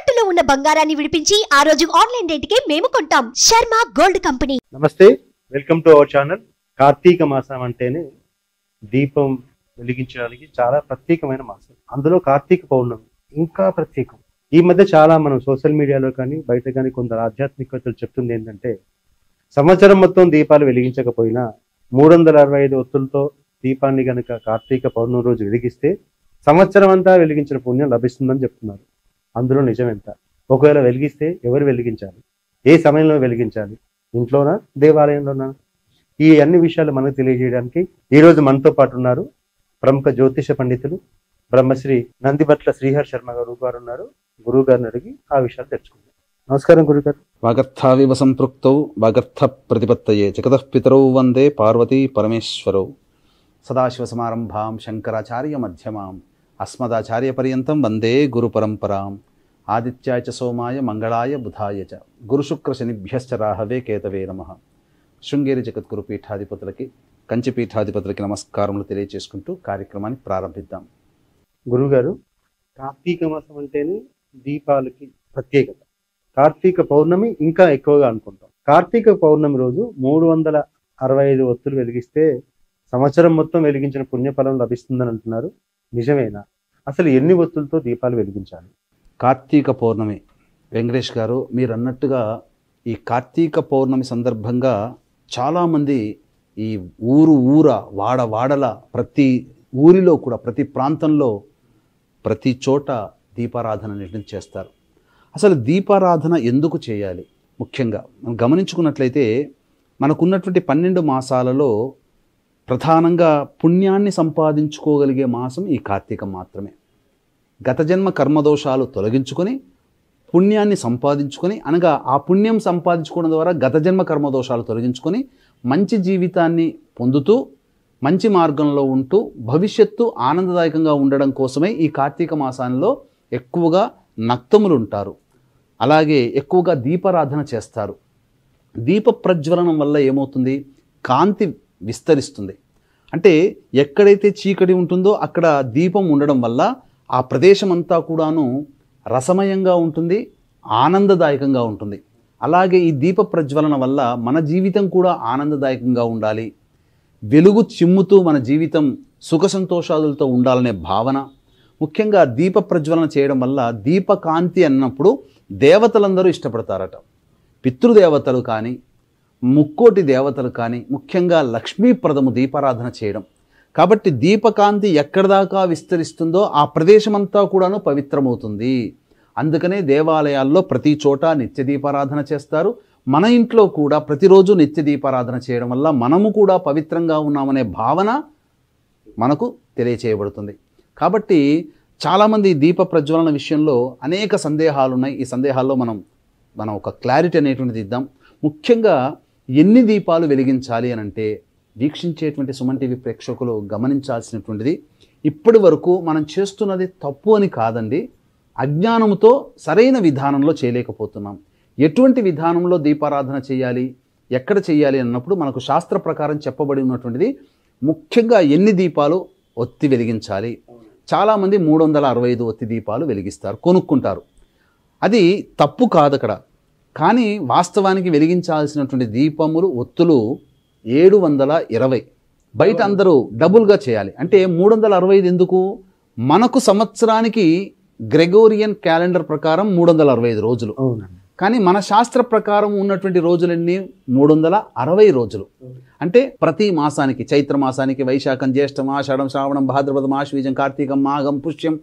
తాకట్టులో ఉన్న బంగారాన్ని విడిపించి ఆ రోజు ఆన్లైన్ రేటుకే మేము కొంటాం. Sharma gold company. నమస్తే, వెల్కమ్ టు అవర్ ఛానల్. కార్తీక మాసం అంటేనే దీపం వెలిగించడానికి చాలా ప్రత్యేకమైన మాసం. అందులో కార్తీక పౌర్ణమి ఇంకా ప్రత్యేకం. ఈ మధ్య చాలా మనం సోషల్ మీడియాలో కానీ బయట కానీ కొందరు ఆధ్యాత్మికతలు చెప్తుంది ఏంటంటే, సంవత్సరం మొత్తం దీపాలు వెలిగించకపోయినా 365 ఒత్తులతో దీపాన్ని గనక కార్తీక పౌర్ణమి రోజు వెలిగిస్తే సంవత్సరం అంతా వెలిగించిన పుణ్యం లభిస్తుందని చెప్తున్నారు. అందులో నిజం ఎంత? ఒకవేళ వెలిగిస్తే ఎవరు వెలిగించాలి, ఏ సమయంలో వెలిగించాలి, ఇంట్లోనా దేవాలయంలోనా? ఈ అన్ని విషయాలు మనకు తెలియజేయడానికి ఈరోజు మనతో పాటు ఉన్నారు ప్రముఖ జ్యోతిష పండితులు బ్రహ్మశ్రీ నందిబట్ల శ్రీహర్ శర్మ గారు ఉన్నారు. గురువు గారిని అడిగి ఆ విషయాలు తెచ్చుకుందాం. నమస్కారం గురుగారు. వాగర్థావివ సంపృక్తౌ వాగర్థ ప్రతిపత్తయే జగతః పితరౌ వందే పార్వతీ పరమేశ్వరౌ. సదాశివసమారంభాం శంకరాచార్య మధ్యమాం అస్మదాచార్య పర్యంతం వందే గురు పరంపరాం. ఆదిత్యాయ చ సోమాయ మంగళాయ బుధాయ చ గురుశుక్ర శనిభ్యశ్చ రాహవే కేతవే నమః. శృంగేరి జగద్గురు పీఠాధిపతులకి, కంచి పీఠాధిపతులకి నమస్కారములు తెలియజేసుకుంటూ కార్యక్రమాన్ని ప్రారంభిద్దాం. గురుగారు, కార్తీక మాసం అంటేనే దీపాలకి ప్రత్యేకత. కార్తీక పౌర్ణమి ఇంకా ఎక్కువగా అనుకుంటాం. కార్తీక పౌర్ణమి రోజు 365 ఒత్తులు వెలిగిస్తే సంవత్సరం మొత్తం వెలిగించిన పుణ్యఫలం లభిస్తుందని అంటున్నారు. నిజమేనా? అసలు ఎన్ని ఒత్తులతో దీపాలు వెలిగించాలి? కార్తీక పౌర్ణమి, వెంకటేష్ గారు మీరు అన్నట్టుగా ఈ కార్తీక పౌర్ణమి సందర్భంగా చాలామంది ఈ ఊర వాడల ప్రతి ఊరిలో కూడా, ప్రతి ప్రాంతంలో, ప్రతి చోట దీపారాధన అనేది చేస్తారు. అసలు దీపారాధన ఎందుకు చేయాలి? ముఖ్యంగా మనం గమనించుకున్నట్లయితే మనకున్నటువంటి 12 మాసాలలో ప్రధానంగా పుణ్యాన్ని సంపాదించుకోగలిగే మాసం ఈ కార్తీకం మాత్రమే. గత జన్మ కర్మదోషాలు తొలగించుకొని పుణ్యాన్ని సంపాదించుకొని, అనగా ఆ పుణ్యం సంపాదించుకోవడం ద్వారా గత జన్మ కర్మదోషాలు తొలగించుకొని మంచి జీవితాన్ని పొందుతూ మంచి మార్గంలో ఉంటూ భవిష్యత్తు ఆనందదాయకంగా ఉండడం కోసమే ఈ కార్తీక మాసంలో ఎక్కువగా నక్తములు ఉంటారు. అలాగే ఎక్కువగా దీపారాధన చేస్తారు. దీప ప్రజ్వలనం వల్ల ఏమవుతుంది? కాంతి విస్తరిస్తుంది. అంటే ఎక్కడైతే చీకటి ఉంటుందో అక్కడ దీపం ఉండడం వల్ల ఆ ప్రదేశం అంతా కూడాను రసమయంగా ఉంటుంది, ఆనందదాయకంగా ఉంటుంది. అలాగే ఈ దీప ప్రజ్వలన వల్ల మన జీవితం కూడా ఆనందదాయకంగా ఉండాలి, వెలుగు చిమ్ముతూ మన జీవితం సుఖ సంతోషాలతో ఉండాలనే భావన. ముఖ్యంగా దీప ప్రజ్వలన చేయడం వల్ల దీపకాంతి అన్నప్పుడు దేవతలందరూ ఇష్టపడతారట. పితృదేవతలు కానీ, ముక్కోటి దేవతలు కానీ, ముఖ్యంగా లక్ష్మీప్రదము దీపారాధన చేయడం. కాబట్టి దీపకాంతి ఎక్కడి దాకా విస్తరిస్తుందో ఆ ప్రదేశమంతా కూడాను పవిత్రమవుతుంది. అందుకనే దేవాలయాల్లో ప్రతి చోట నిత్య దీపారాధన చేస్తారు. మన ఇంట్లో కూడా ప్రతిరోజు నిత్య దీపారాధన చేయడం వల్ల మనము కూడా పవిత్రంగా ఉన్నామనే భావన మనకు తెలియచేయబడుతుంది. కాబట్టి చాలామంది దీప ప్రజ్వలన విషయంలో అనేక సందేహాలు ఉన్నాయి. ఈ సందేహాల్లో మనం ఒక క్లారిటీ అనేటువంటిది ఇద్దాం. ముఖ్యంగా ఎన్ని దీపాలు వెలిగించాలి అని అంటే, వీక్షించేటువంటి సుమన్ టీవీ ప్రేక్షకులు గమనించాల్సినటువంటిది, ఇప్పటి వరకు మనం చేస్తున్నది తప్పు అని కాదండి, అజ్ఞానంతో సరైన విధానంలో చేయలేకపోతున్నాం. ఎటువంటి విధానంలో దీపారాధన చేయాలి, ఎక్కడ చేయాలి అన్నప్పుడు మనకు శాస్త్ర ప్రకారం చెప్పబడి ఉన్నటువంటిది ముఖ్యంగా ఎన్ని దీపాలు ఒత్తి వెలిగించాలి. చాలామంది 365 ఒత్తి దీపాలు వెలిగిస్తారు, కొనుక్కుంటారు. అది తప్పు కాదు అక్కడ. కానీ వాస్తవానికి వెలిగించాల్సినటువంటి దీపములు, ఒత్తులు 720. బయట అందరూ డబుల్గా చేయాలి. అంటే 365 ఎందుకు? మనకు సంవత్సరానికి గ్రెగోరియన్ క్యాలెండర్ ప్రకారం 365 రోజులు. కానీ మన శాస్త్ర ప్రకారం ఉన్నటువంటి రోజులన్నీ 360 రోజులు. అంటే ప్రతి మాసానికి, చైత్ర మాసానికి వైశాఖం, జ్యేష్టం, ఆషాఢం, శ్రావణం, భాద్రపదం, ఆశ్వీజం, కార్తీకం, మాఘం, పుష్యం,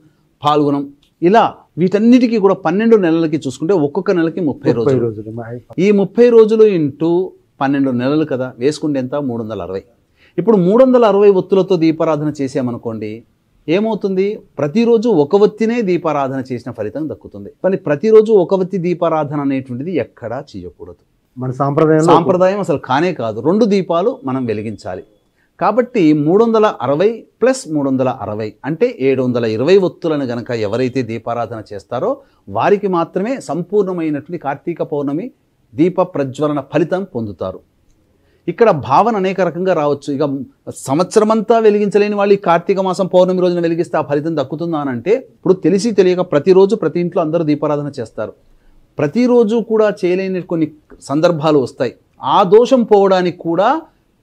ఫాల్గుణం, ఇలా వీటన్నిటికీ కూడా 12 నెలలకి చూసుకుంటే ఒక్కొక్క నెలకి 30 రోజులు. ఈ 30 రోజులు ఇంటూ 12 నెలలు కదా, వేసుకుంటే ఎంత? 360. ఇప్పుడు 360 ఒత్తులతో దీపారాధన చేసామనుకోండి, ఏమవుతుంది? ప్రతిరోజు ఒక ఒత్తినే దీపారాధన చేసిన ఫలితం దక్కుతుంది. కానీ ప్రతిరోజు ఒక ఒత్తి దీపారాధన అనేటువంటిది ఎక్కడా చేయకూడదు. మన సాంప్రదాయం అసలు కానే కాదు. 2 దీపాలు మనం వెలిగించాలి. కాబట్టి 360 ప్లస్ 360 అంటే 720 ఒత్తులను గనక ఎవరైతే దీపారాధన చేస్తారో వారికి మాత్రమే సంపూర్ణమైనటువంటి కార్తీక పౌర్ణమి దీప ప్రజ్వలన ఫలితం పొందుతారు. ఇక్కడ భావన అనేక రకంగా రావచ్చు. ఇక సంవత్సరం అంతా వెలిగించలేని వాళ్ళు ఈ కార్తీక మాసం పౌర్ణమి రోజున వెలిగిస్తే ఆ ఫలితం దక్కుతుందా అని అంటే, ఇప్పుడు తెలిసి తెలియక ప్రతిరోజు ప్రతి ఇంట్లో అందరూ దీపారాధన చేస్తారు. ప్రతిరోజు కూడా చేయలేని కొన్ని సందర్భాలు వస్తాయి. ఆ దోషం పోవడానికి కూడా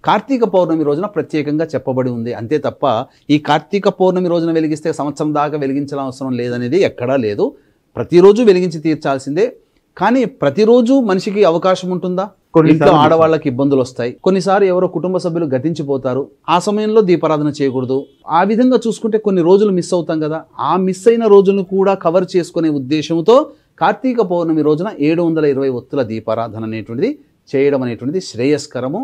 కార్తీక పౌర్ణమి రోజున ప్రత్యేకంగా చెప్పబడి ఉంది. అంతే తప్ప ఈ కార్తీక పౌర్ణమి రోజున వెలిగిస్తే సంవత్సరం దాకా వెలిగించాల్సిన అవసరం లేదనేది ఎక్కడా లేదు. ప్రతిరోజు వెలిగించి తీర్చాల్సిందే. కానీ ప్రతిరోజు మనిషికి అవకాశం ఉంటుందా? ఇంట్లో ఆడవాళ్ళకి ఇబ్బందులు వస్తాయి. కొన్నిసార్లు ఎవరో కుటుంబ సభ్యులు గతించిపోతారు, ఆ సమయంలో దీపారాధన చేయకూడదు. ఆ విధంగా చూసుకుంటే కొన్ని రోజులు మిస్ అవుతాం కదా. ఆ మిస్ అయిన రోజులను కూడా కవర్ చేసుకునే ఉద్దేశంతో కార్తీక పౌర్ణమి రోజున 720 ఒత్తుల దీపారాధన అనేటువంటిది చేయడం అనేటువంటిది శ్రేయస్కరము,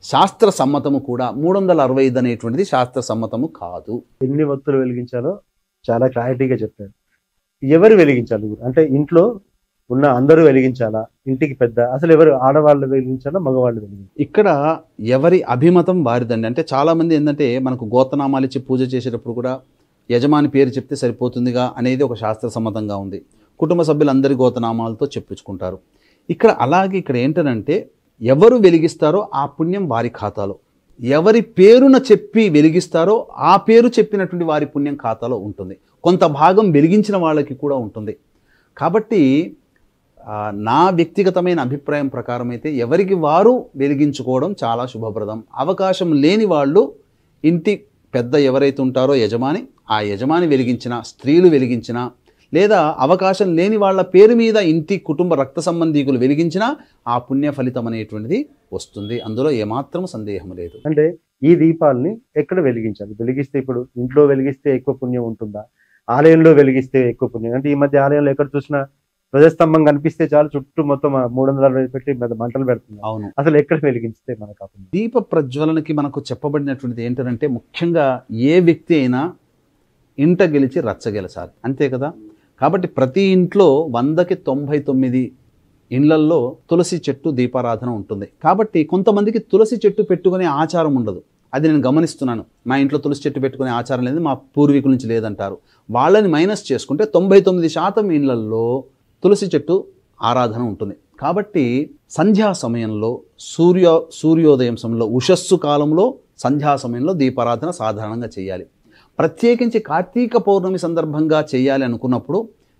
శాస్త్ర సమ్మతము కూడా. 365 అనేటువంటిది శాస్త్ర సమ్మతము కాదు. ఎన్ని ఒత్తులు వెలిగించాలో చాలా క్లారిటీగా చెప్పారు. ఎవరు వెలిగించాలి? అంటే ఇంట్లో ఉన్న అందరూ వెలిగించాలా? ఇంటికి పెద్ద అసలు ఎవరు, ఆడవాళ్ళు వెలిగించాలా మగవాళ్ళు వెలిగించాలా? ఇక్కడ ఎవరి అభిమతం వారిదండి. అంటే చాలామంది ఏంటంటే మనకు గోత్రనామాలు ఇచ్చి పూజ చేసేటప్పుడు కూడా యజమాని పేరు చెప్తే సరిపోతుందిగా అనేది ఒక శాస్త్ర సమ్మతంగా ఉంది. కుటుంబ సభ్యులందరి గోత్రనామాలతో చెప్పించుకుంటారు. ఇక్కడ ఏంటంటే ఎవరు వెలిగిస్తారో ఆ పుణ్యం వారి ఖాతాలో, ఎవరి పేరున చెప్పి వెలిగిస్తారో ఆ పేరు చెప్పినటువంటి వారి పుణ్యం ఖాతాలో ఉంటుంది. కొంత భాగం వెలిగించిన వాళ్ళకి కూడా ఉంటుంది. కాబట్టి నా వ్యక్తిగతమైన అభిప్రాయం ప్రకారం అయితే ఎవరికి వారు వెలిగించుకోవడం చాలా శుభప్రదం. అవకాశం లేని వాళ్ళు ఇంటి పెద్ద ఎవరైతే ఉంటారో యజమాని, ఆ యజమాని వెలిగించిన, స్త్రీలు వెలిగించిన, లేదా అవకాశం లేని వాళ్ళ పేరు మీద ఇంటి కుటుంబ రక్త సంబంధీకులు వెలిగించినా ఆ పుణ్య ఫలితం అనేటువంటిది వస్తుంది. అందులో ఏమాత్రం సందేహం లేదు. అంటే ఈ దీపాలని ఎక్కడ వెలిగించాలి? వెలిగిస్తే ఇప్పుడు ఇంట్లో వెలిగిస్తే ఎక్కువ పుణ్యం ఉంటుందా, ఆలయంలో వెలిగిస్తే ఎక్కువ పుణ్యం? అంటే ఈ మధ్య ఆలయంలో ఎక్కడ చూసినా ధ్వజస్తంభం కనిపిస్తే చాలు చుట్టూ మొత్తం 360 పెట్టి మంటలు పెడుతుంది. అవును. అసలు ఎక్కడ వెలిగిస్తే మనకు? దీప ప్రజ్వలనకి మనకు చెప్పబడినటువంటిది ఏంటంటే, ముఖ్యంగా ఏ వ్యక్తి అయినా ఇంట గెలిచి రచ్చ గెలచాలి, అంతే కదా. కాబట్టి ప్రతి ఇంట్లో 100కి 99 ఇళ్లల్లో తులసి చెట్టు దీపారాధన ఉంటుంది. కాబట్టి కొంతమందికి తులసి చెట్టు పెట్టుకునే ఆచారం ఉండదు. అది నేను గమనిస్తున్నాను. మా ఇంట్లో తులసి చెట్టు పెట్టుకునే ఆచారం లేదు, మా పూర్వీకుల నుంచి లేదంటారు. వాళ్ళని మైనస్ చేసుకుంటే 99% ఇళ్లల్లో తులసి చెట్టు ఆరాధన ఉంటుంది. కాబట్టి సంధ్యా సమయంలో సూర్యోదయం సమయంలో, ఉషస్సు కాలంలో సంధ్యా సమయంలో దీపారాధన సాధారణంగా చేయాలి. ప్రత్యేకించి కార్తీక పౌర్ణమి సందర్భంగా చేయాలి అనుకున్నప్పుడు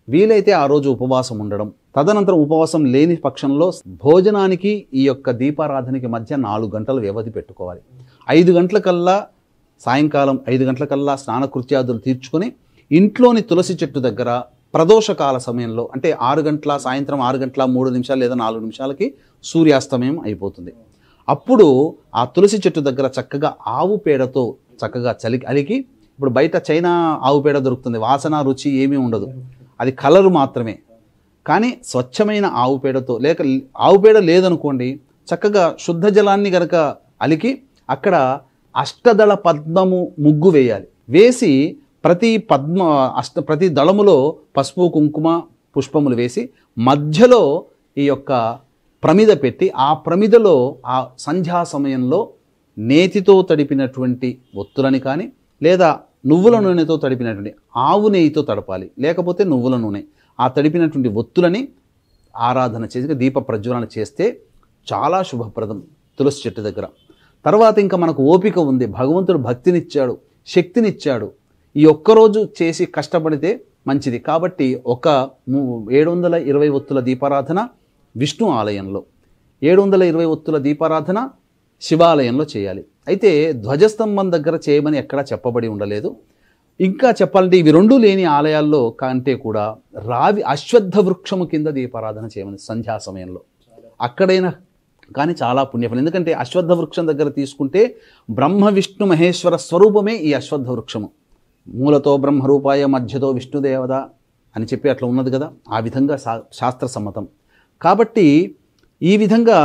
వీలైతే ఆ రోజు ఉపవాసం ఉండడం, తదనంతరం ఉపవాసం లేని పక్షంలో భోజనానికి ఈ యొక్క దీపారాధనకి మధ్య 4 గంటలు వ్యవధి పెట్టుకోవాలి. 5 గంటలకల్లా, సాయంకాలం 5 గంటలకల్లా స్నానకృత్యాదులు తీర్చుకొని ఇంట్లోని తులసి చెట్టు దగ్గర ప్రదోషకాల సమయంలో, అంటే 6 గంటల, సాయంత్రం 6 గంటల 3 నిమిషాలు లేదా 4 నిమిషాలకి సూర్యాస్తమయం అయిపోతుంది. అప్పుడు ఆ తులసి చెట్టు దగ్గర చక్కగా ఆవు పేడతో చక్కగా అలికి, ఇప్పుడు బయట చైనా ఆవు పేడ దొరుకుతుంది, వాసన రుచి ఏమీ ఉండదు, అది కలరు మాత్రమే. కానీ స్వచ్ఛమైన ఆవు పేడతో, లేక ఆవు పేడ లేదనుకోండి, చక్కగా శుద్ధ జలాన్ని గనక అలికి అక్కడ అష్టదళ పద్మము ముగ్గు వేయాలి. వేసి ప్రతి దళములో పసుపు కుంకుమ పుష్పములు వేసి మధ్యలో ఈ యొక్క ప్రమిద పెట్టి, ఆ ప్రమిదలో ఆ సంధ్యా సమయంలో నేతితో తడిపినటువంటి ఒత్తులని కానీ, లేదా నువ్వుల నూనెతో తడిపినటువంటి, ఆవు నెయ్యితో తడపాలి, లేకపోతే నువ్వుల నూనె, ఆ తడిపినటువంటి ఒత్తులని ఆరాధన చేసి దీప ప్రజ్వలన చేస్తే చాలా శుభప్రదం తులసి చెట్టు దగ్గర. తర్వాత ఇంకా మనకు ఓపిక ఉంది, భగవంతుడు భక్తినిచ్చాడు, శక్తినిచ్చాడు, ఈ ఒక్కరోజు చేసి కష్టపడితే మంచిది. కాబట్టి 720 ఒత్తుల దీపారాధన విష్ణు ఆలయంలో, 720 ఒత్తుల దీపారాధన శివాలయంలో చేయాలి. అయితే ధ్వజస్తంభం దగ్గర చేయమని ఎక్కడా చెప్పబడి ఉండలేదు. ఇంకా చెప్పాలంటే ఇవి రెండూ లేని ఆలయాల్లో కంటే కూడా రావి అశ్వత్థ వృక్షము కింద దీపారాధన చేయమని సంధ్యా సమయంలో, అక్కడైనా కానీ చాలా పుణ్యఫలం. ఎందుకంటే అశ్వత్థ వృక్షం దగ్గర తీసుకుంటే బ్రహ్మ విష్ణు మహేశ్వర స్వరూపమే ఈ అశ్వత్థ వృక్షము. మూలతో బ్రహ్మరూపాయ మధ్యతో విష్ణుదేవత అని చెప్పి అట్లా ఉన్నది కదా, ఆ విధంగా శాస్త్ర సమ్మతం. కాబట్టి ఈ విధంగా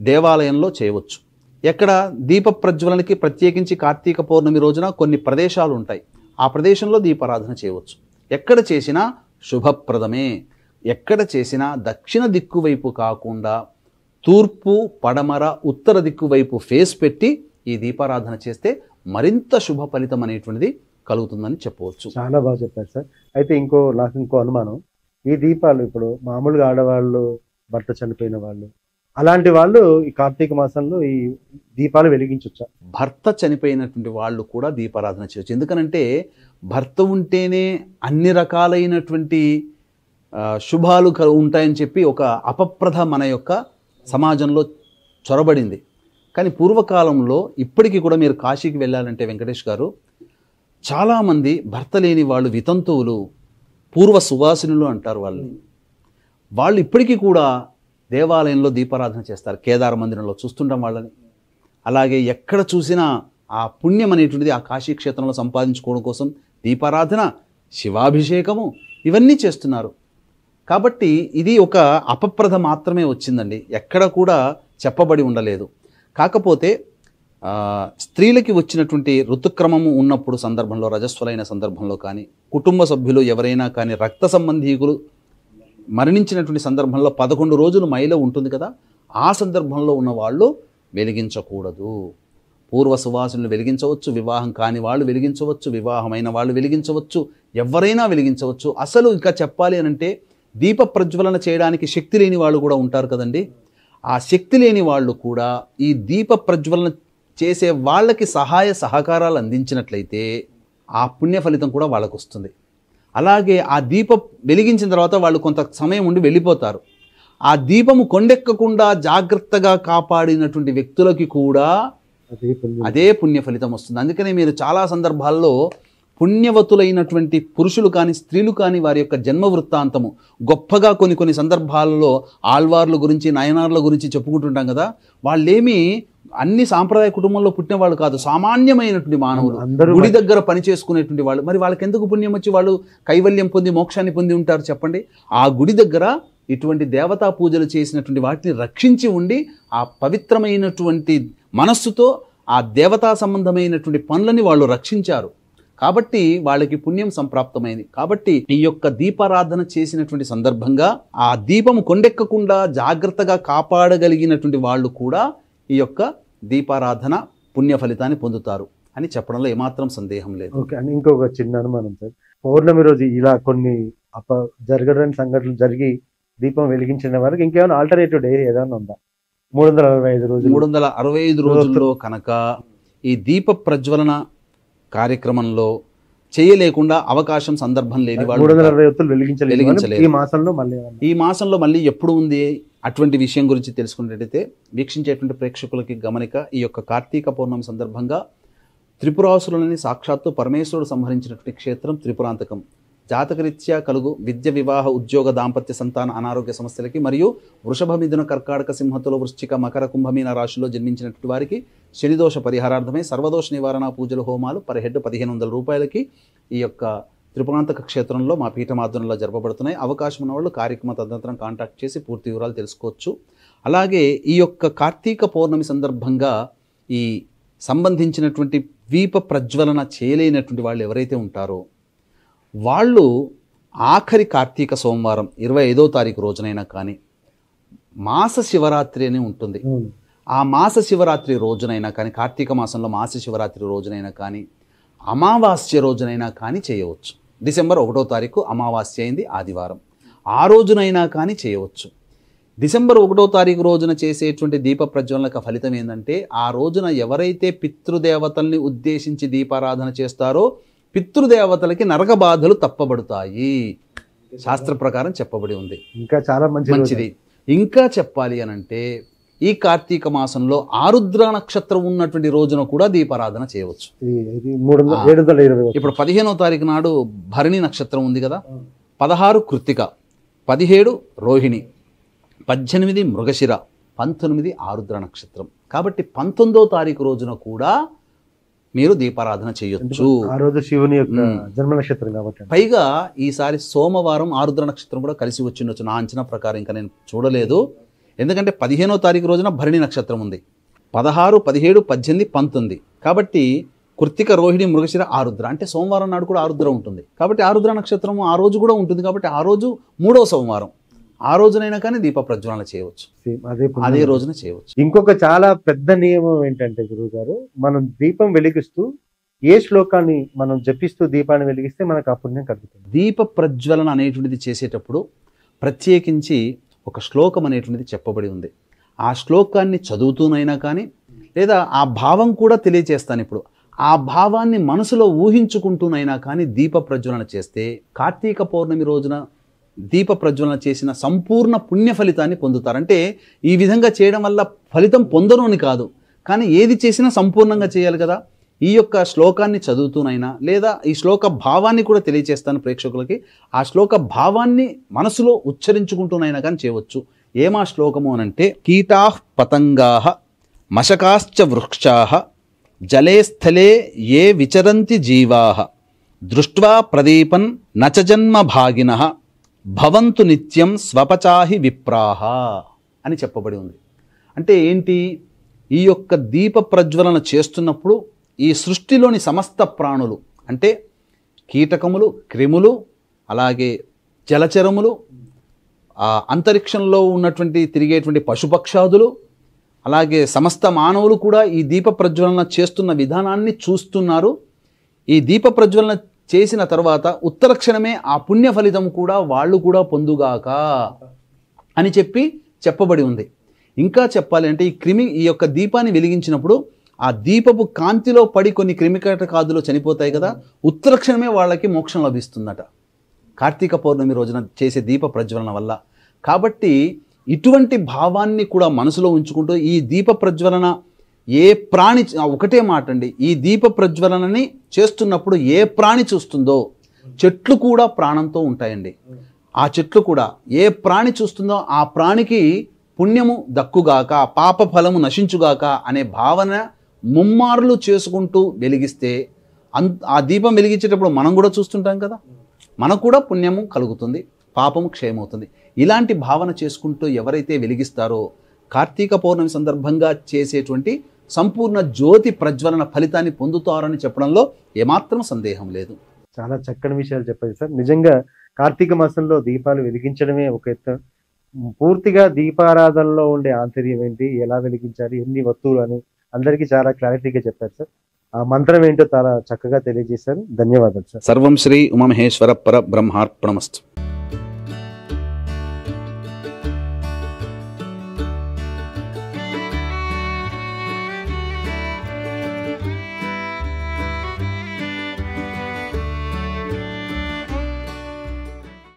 దేవాలయంలో చేయవచ్చు. ఎక్కడ దీప ప్రజ్వలనకి ప్రత్యేకించి కార్తీక పౌర్ణమి రోజున కొన్ని ప్రదేశాలు ఉంటాయి, ఆ ప్రదేశంలో దీపారాధన చేయవచ్చు. ఎక్కడ చేసినా శుభప్రదమే. ఎక్కడ చేసినా దక్షిణ దిక్కు వైపు కాకుండా తూర్పు, పడమర, ఉత్తర దిక్కు వైపు ఫేస్ పెట్టి ఈ దీపారాధన చేస్తే మరింత శుభ ఫలితం అనేటువంటిది కలుగుతుందని చెప్పవచ్చు. చాలా బాగా చెప్పారు సార్. అయితే నాకు ఇంకో అనుమానం, ఈ దీపాలు ఇప్పుడు మామూలుగా ఆడవాళ్ళు, భర్త చనిపోయిన వాళ్ళు, అలాంటి వాళ్ళు ఈ కార్తీక మాసంలో ఈ దీపాలు వెలిగించొచ్చా? భర్త చనిపోయినటువంటి వాళ్ళు కూడా దీపారాధన చేయొచ్చు. ఎందుకనంటే భర్త ఉంటేనే అన్ని రకాలైనటువంటి శుభాలు ఉంటాయని చెప్పి ఒక అపప్రథ మన యొక్క సమాజంలో చొరబడింది. కానీ పూర్వకాలంలో ఇప్పటికీ కూడా మీరు కాశీకి వెళ్ళాలంటే వెంకటేష్ గారు, చాలామంది భర్త లేని వాళ్ళు వితంతువులు, పూర్వ సువాసినులు అంటారు వాళ్ళు ఇప్పటికీ కూడా దేవాలయంలో దీపారాధన చేస్తారు. కేదార మందిరంలో చూస్తుంటాం వాళ్ళని. అలాగే ఎక్కడ చూసినా ఆ పుణ్యం అనేటువంటిది ఆ కాశీ క్షేత్రంలో సంపాదించుకోవడం కోసం దీపారాధన, శివాభిషేకము ఇవన్నీ చేస్తున్నారు. కాబట్టి ఇది ఒక అపప్రథ మాత్రమే వచ్చిందండి, ఎక్కడ కూడా చెప్పబడి ఉండలేదు. కాకపోతే స్త్రీలకి వచ్చినటువంటి ఋతుక్రమము ఉన్నప్పుడు సందర్భంలో, రజస్వలైన సందర్భంలో కానీ, కుటుంబ సభ్యులు ఎవరైనా కానీ రక్త సంబంధీకులు మరణించినటువంటి సందర్భంలో 11 రోజులు మైల ఉంటుంది కదా, ఆ సందర్భంలో ఉన్న వాళ్ళు వెలిగించకూడదు. పూర్వ సువాసులను వెలిగించవచ్చు, వివాహం కాని వాళ్ళు వెలిగించవచ్చు, వివాహమైన వాళ్ళు వెలిగించవచ్చు, ఎవరైనా వెలిగించవచ్చు. అసలు ఇంకా చెప్పాలి అనంటే దీప ప్రజ్వలన చేయడానికి శక్తి లేని వాళ్ళు కూడా ఉంటారు కదండి. ఆ శక్తి లేని వాళ్ళు కూడా ఈ దీప ప్రజ్వలన చేసే వాళ్ళకి సహాయ సహకారాలు అందించినట్లయితే ఆ పుణ్య ఫలితం కూడా వాళ్ళకు వస్తుంది. అలాగే ఆ దీపం వెలిగించిన తర్వాత వాళ్ళు కొంత సమయం ఉండి వెళ్ళిపోతారు. ఆ దీపము కొండెక్కకుండా జాగ్రత్తగా కాపాడినటువంటి వ్యక్తులకి కూడా అదే పుణ్య ఫలితం వస్తుంది. అందుకనే మీరు చాలా సందర్భాల్లో పుణ్యవతులైనటువంటి పురుషులు కానీ స్త్రీలు కానీ వారి యొక్క జన్మ వృత్తాంతము గొప్పగా కొన్ని సందర్భాలలో ఆళ్వార్ల గురించి, నయనార్ల గురించి చెప్పుకుంటుంటాం కదా. వాళ్ళేమి అన్ని సాంప్రదాయ కుటుంబంలో పుట్టిన వాళ్ళు కాదు, సామాన్యమైనటువంటి మానవులు, గుడి దగ్గర పని చేసుకునేటువంటి వాళ్ళు. మరి వాళ్ళకి ఎందుకు పుణ్యం వచ్చి వాళ్ళు కైవల్యం పొంది మోక్షాన్ని పొంది ఉంటారు చెప్పండి? ఆ గుడి దగ్గర ఇటువంటి దేవతా పూజలు చేసినటువంటి వాటిని రక్షించి ఉండి ఆ పవిత్రమైనటువంటి మనస్సుతో ఆ దేవతా సంబంధమైనటువంటి పనులని వాళ్ళు రక్షించారు. కాబట్టి వాళ్ళకి పుణ్యం సంప్రాప్తమైంది. కాబట్టి ఈ యొక్క దీపారాధన చేసినటువంటి సందర్భంగా ఆ దీపము కొండెక్కకుండా జాగ్రత్తగా కాపాడగలిగినటువంటి వాళ్ళు కూడా ఈ యొక్క దీపారాధన పుణ్య ఫలితాన్ని పొందుతారు అని చెప్పడంలో ఏమాత్రం సందేహం లేదు. ఓకే అండి, ఇంకొక చిన్న అనుమానం సార్. పౌర్ణమి రోజు ఇలా కొన్ని జరగని సంఘటనలు జరిగి దీపం వెలిగించిన వారికి ఇంకేమైనా ఆల్టర్నేటివ్ డే ఏదైనా ఉందా? 365 రోజుల్లో కనుక ఈ దీప ప్రజ్వలన కార్యక్రమంలో చేయలేకుండా అవకాశం సందర్భం లేని వాళ్ళు 360 వెలిగించలేదు. ఈ మాసంలో మళ్ళీ ఎప్పుడు ఉంది అటువంటి విషయం గురించి తెలుసుకున్నట్టయితే వీక్షించేటువంటి ప్రేక్షకులకి గమనిక. ఈ యొక్క కార్తీక పౌర్ణమి సందర్భంగా త్రిపురాసురులని సాక్షాత్తు పరమేశ్వరుడు సంహరించినటువంటి క్షేత్రం త్రిపురాంతకం. జాతకరీత్యా కలుగు విద్య, వివాహ, ఉద్యోగ, దాంపత్య, సంతాన, అనారోగ్య సమస్యలకి మరియు వృషభ, మిథున, కర్కాటక, సింహతుల, వృశ్చిక, మకర, కుంభమీన రాశిలో జన్మించినటువంటి వారికి శనిదోష పరిహారార్థమై సర్వదోష నివారణ పూజలు, హోమాలు పర్ హెడ్ 1500 రూపాయలకి ఈ యొక్క త్రిపురాంతక క్షేత్రంలో మా పీఠమాధ్వర్యంలో జరపబడుతున్నాయి. అవకాశం ఉన్న వాళ్ళు కార్యక్రమ తదనంతరం కాంటాక్ట్ చేసి పూర్తి వివరాలు తెలుసుకోవచ్చు. అలాగే ఈ యొక్క కార్తీక పౌర్ణమి సందర్భంగా ఈ సంబంధించినటువంటి దీప ప్రజ్వలన చేయలేనటువంటి వాళ్ళు ఎవరైతే ఉంటారో వాళ్ళు ఆఖరి కార్తీక సోమవారం 25వ తారీఖు రోజునైనా కానీ, మాస శివరాత్రి అని ఉంటుంది, ఆ మాస శివరాత్రి రోజునైనా కానీ, కార్తీక మాసంలో మాస శివరాత్రి రోజునైనా కానీ, అమావాస్య రోజునైనా కానీ చేయవచ్చు. డిసెంబర్ 1వ తారీఖు అమావాస్య అయింది, ఆదివారం, ఆ రోజునైనా కానీ చేయవచ్చు. డిసెంబర్ 1వ తారీఖు రోజున చేసేటువంటి దీప ప్రజ్వలనక ఫలితం ఏంటంటే, ఆ రోజున ఎవరైతే పితృదేవతల్ని ఉద్దేశించి దీపారాధన చేస్తారో పితృదేవతలకి నరక బాధలు తప్పబడతాయి, శాస్త్ర ప్రకారం చెప్పబడి ఉంది. ఇంకా చాలా మంచిది. ఇంకా చెప్పాలి అనంటే ఈ కార్తీక మాసంలో ఆరుద్ర నక్షత్రం ఉన్నటువంటి రోజున కూడా దీపారాధన చేయవచ్చు. ఇప్పుడు 15వ తారీఖు నాడు భరణి నక్షత్రం ఉంది కదా, 16 కృత్తిక, 17 రోహిణి, 18 మృగశిర, 19 ఆరుద్ర నక్షత్రం. కాబట్టి 19వ తారీఖు రోజున కూడా మీరు దీపారాధన చేయొచ్చు. ఆ రోజు శివుని యొక్క జన్మ నక్షత్రం కాబట్టి. పైగా ఈసారి సోమవారం ఆరుద్ర నక్షత్రం కూడా కలిసి వచ్చిండొచ్చు నా అంచనా ప్రకారం, ఇంకా నేను చూడలేదు. ఎందుకంటే 15వ తారీఖు రోజున భరణి నక్షత్రం ఉంది, 16, 17, 18, 19. కాబట్టి కృత్తిక, రోహిణి, మృగశిర, ఆరుద్ర అంటే సోమవారం నాడు కూడా ఆరుద్ర ఉంటుంది. కాబట్టి ఆరుద్ర నక్షత్రం ఆ రోజు కూడా ఉంటుంది. కాబట్టి ఆ రోజు 3వ సోమవారం, ఆ రోజునైనా కానీ దీప ప్రజ్వలన చేయవచ్చు, అదే రోజున చేయవచ్చు. ఇంకొక చాలా పెద్ద నియమం ఏంటంటే గురువు గారు, మనం దీపం వెలిగిస్తూ ఏ శ్లోకాన్ని మనం జపిస్తూ దీపాన్ని వెలిగిస్తే మనకు ఆ పుణ్యం కలుగుతుంది. దీప ప్రజ్వలన అనేటువంటిది చేసేటప్పుడు ప్రత్యేకించి ఒక శ్లోకం అనేటువంటిది చెప్పబడి ఉంది. ఆ శ్లోకాన్ని చదువుతూనైనా కానీ, లేదా ఆ భావం కూడా తెలియచేస్తాను ఇప్పుడు, ఆ భావాన్ని మనసులో ఊహించుకుంటూనైనా కానీ దీప ప్రజ్వలన చేస్తే కార్తీక పౌర్ణమి రోజున దీప ప్రజ్వలన చేసిన సంపూర్ణ పుణ్య ఫలితాన్ని పొందుతారు. అంటే ఈ విధంగా చేయడం వల్ల ఫలితం పొందను అని కాదు, కానీ ఏది చేసినా సంపూర్ణంగా చేయాలి కదా. ఈ యొక్క శ్లోకాన్ని చదువుతూనైనా, లేదా ఈ శ్లోక భావాన్ని కూడా తెలియచేస్తాను ప్రేక్షకులకి, ఆ శ్లోక భావాన్ని మనసులో ఉచ్చరించుకుంటూనైనా కానీ చేయవచ్చు. ఏమా శ్లోకము అనంటే, కీటాః పతంగాః మశకాశ్చ వృక్షాః జలే స్థలే ఏ విచరంతి జీవాః దృష్ట్వా ప్రదీపన్ నచ జన్మ భాగినః భవంతు నిత్యం స్వపచాహి విప్రాహ అని చెప్పబడి ఉంది. అంటే ఏంటి? ఈ యొక్క దీప ప్రజ్వలన చేస్తున్నప్పుడు ఈ సృష్టిలోని సమస్త ప్రాణులు, అంటే కీటకములు, క్రిములు, అలాగే జలచరములు, అంతరిక్షంలో ఉన్నటువంటి తిరిగేటువంటి పశుపక్షాదులు, అలాగే సమస్త మానవులు కూడా ఈ దీప ప్రజ్వలన చేస్తున్న విధానాన్ని చూస్తున్నారు. ఈ దీప ప్రజ్వలన చేసిన తర్వాత ఉత్తర క్షణమే ఆ పుణ్య ఫలితం కూడా వాళ్ళు కూడా పొందుగాక అని చెప్పబడి ఉంది. ఇంకా చెప్పాలి అంటే ఈ యొక్క దీపాన్ని వెలిగించినప్పుడు ఆ దీపపు కాంతిలో పడి కొన్ని క్రిమికీటకాదులు చనిపోతాయి కదా, ఉత్తర క్షణమే వాళ్ళకి మోక్షం లభిస్తుందట కార్తీక పౌర్ణమి రోజున చేసే దీప ప్రజ్వలన వల్ల. కాబట్టి ఇటువంటి భావాన్ని కూడా మనసులో ఉంచుకుంటూ ఈ దీప ప్రజ్వలన ఏ ప్రాణి, ఒకటే మాట అండి, ఈ దీప ప్రజ్వలనని చేస్తున్నప్పుడు ఏ ప్రాణి చూస్తుందో, చెట్లు కూడా ప్రాణంతో ఉంటాయండి. ఆ చెట్లు కూడా ఏ ప్రాణి చూస్తుందో ఆ ప్రాణికి పుణ్యము దక్కుగాక, పాప ఫలము నశించుగాక అనే భావన ముమ్మారులు చేసుకుంటూ వెలిగిస్తే ఆ దీపం వెలిగించేటప్పుడు మనం కూడా చూస్తుంటాం కదా, మనకు కూడా పుణ్యము కలుగుతుంది, పాపము క్షయమవుతుంది. ఇలాంటి భావన చేసుకుంటూ ఎవరైతే వెలిగిస్తారో కార్తీక పౌర్ణమి సందర్భంగా చేసేటువంటి సంపూర్ణ జ్యోతి ప్రజ్వలన ఫలితాన్ని పొందుతారని చెప్పడంలో ఏమాత్రం సందేహం లేదు. చాలా చక్కని విషయాలు చెప్పారు సార్. నిజంగా కార్తీక మాసంలో దీపాలు వెలిగించడమే ఒక ఎత్తు, పూర్తిగా దీపారాధనలో ఉండే ఆంతర్యం ఏంటి, ఎలా వెలిగించాలి, ఎన్ని వస్తువులు అని అందరికీ చాలా క్లారిటీగా చెప్పారు సార్. ఆ మంత్రం ఏంటో చాలా చక్కగా తెలియజేశారు. ధన్యవాదాలు సార్. సర్వం శ్రీ ఉమామహేశ్వర పర బ్రహ్మార్పణమస్తు.